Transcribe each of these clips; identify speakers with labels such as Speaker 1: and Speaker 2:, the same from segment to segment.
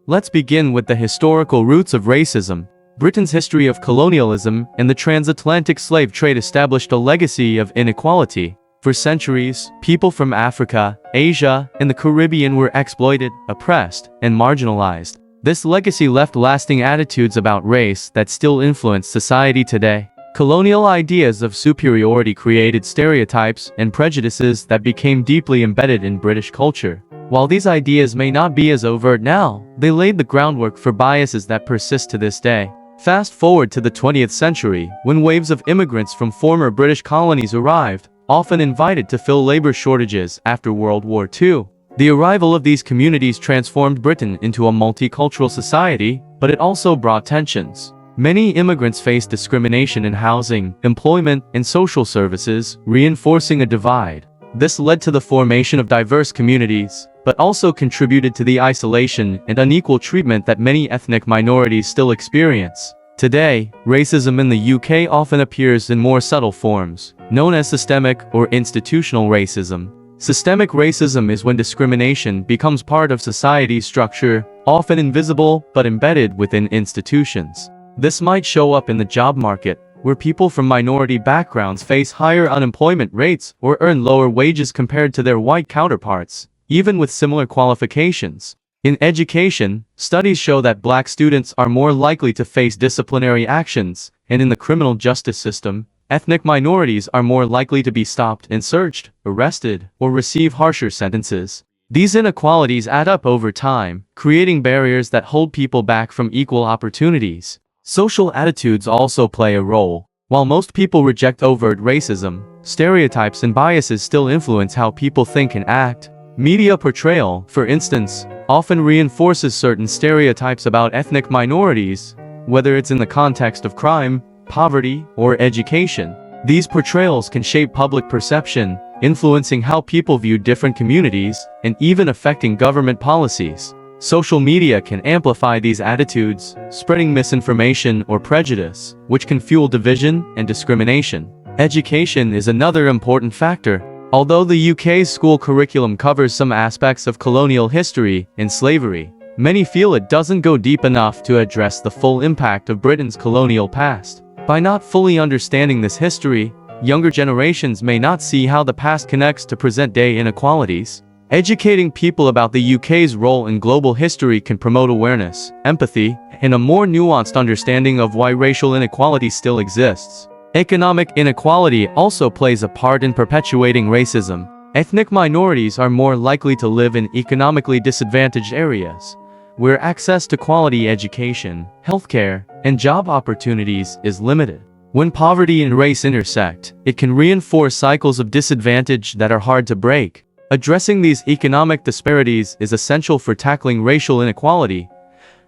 Speaker 1: Let's begin with the historical roots of racism. Britain's history of colonialism and the transatlantic slave trade established a legacy of inequality. For centuries, people from Africa, Asia, and the Caribbean were exploited, oppressed, and marginalized. This legacy left lasting attitudes about race that still influence society today. Colonial ideas of superiority created stereotypes and prejudices that became deeply embedded in British culture. While these ideas may not be as overt now, they laid the groundwork for biases that persist to this day. Fast forward to the 20th century, when waves of immigrants from former British colonies arrived, often invited to fill labor shortages after World War II. The arrival of these communities transformed Britain into a multicultural society, but it also brought tensions. Many immigrants faced discrimination in housing, employment, and social services, reinforcing a divide. This led to the formation of diverse communities, but also contributed to the isolation and unequal treatment that many ethnic minorities still experience. Today, racism in the UK often appears in more subtle forms, known as systemic or institutional racism. Systemic racism is when discrimination becomes part of society's structure, often invisible but embedded within institutions. This might show up in the job market, where people from minority backgrounds face higher unemployment rates or earn lower wages compared to their white counterparts, even with similar qualifications. In education, studies show that black students are more likely to face disciplinary actions, and in the criminal justice system, ethnic minorities are more likely to be stopped and searched, arrested, or receive harsher sentences. These inequalities add up over time, creating barriers that hold people back from equal opportunities. Social attitudes also play a role. While most people reject overt racism, stereotypes and biases still influence how people think and act. Media portrayal, for instance, often reinforces certain stereotypes about ethnic minorities, whether it's in the context of crime, poverty, or education. These portrayals can shape public perception, influencing how people view different communities, and even affecting government policies. Social media can amplify these attitudes, spreading misinformation or prejudice, which can fuel division and discrimination. Education is another important factor. Although the UK's school curriculum covers some aspects of colonial history and slavery, many feel it doesn't go deep enough to address the full impact of Britain's colonial past. By not fully understanding this history, younger generations may not see how the past connects to present-day inequalities. Educating people about the UK's role in global history can promote awareness, empathy, and a more nuanced understanding of why racial inequality still exists. Economic inequality also plays a part in perpetuating racism. Ethnic minorities are more likely to live in economically disadvantaged areas, where access to quality education, healthcare, and job opportunities is limited. When poverty and race intersect, it can reinforce cycles of disadvantage that are hard to break. Addressing these economic disparities is essential for tackling racial inequality,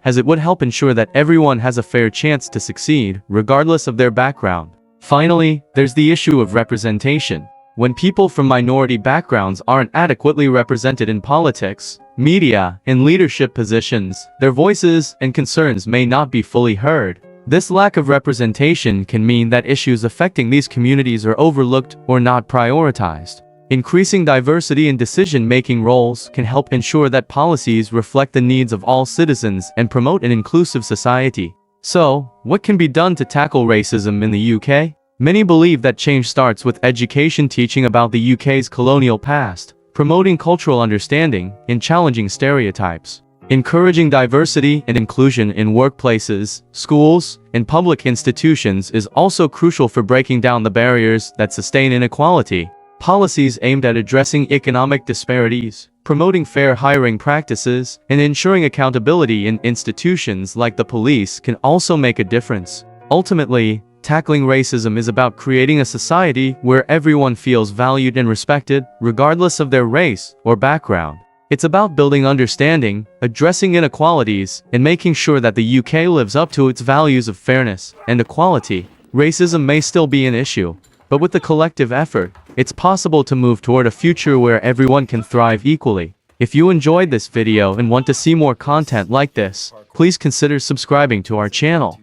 Speaker 1: as it would help ensure that everyone has a fair chance to succeed, regardless of their background. Finally, there's the issue of representation. When people from minority backgrounds aren't adequately represented in politics, media, and leadership positions, their voices and concerns may not be fully heard. This lack of representation can mean that issues affecting these communities are overlooked or not prioritized. Increasing diversity in decision-making roles can help ensure that policies reflect the needs of all citizens and promote an inclusive society. So, what can be done to tackle racism in the UK? Many believe that change starts with education teaching about the UK's colonial past, promoting cultural understanding, and challenging stereotypes. Encouraging diversity and inclusion in workplaces, schools, and public institutions is also crucial for breaking down the barriers that sustain inequality. Policies aimed at addressing economic disparities, promoting fair hiring practices, and ensuring accountability in institutions like the police can also make a difference. Ultimately, tackling racism is about creating a society where everyone feels valued and respected, regardless of their race or background. It's about building understanding, addressing inequalities, and making sure that the UK lives up to its values of fairness and equality. Racism may still be an issue, but with the collective effort, it's possible to move toward a future where everyone can thrive equally. If you enjoyed this video and want to see more content like this, please consider subscribing to our channel.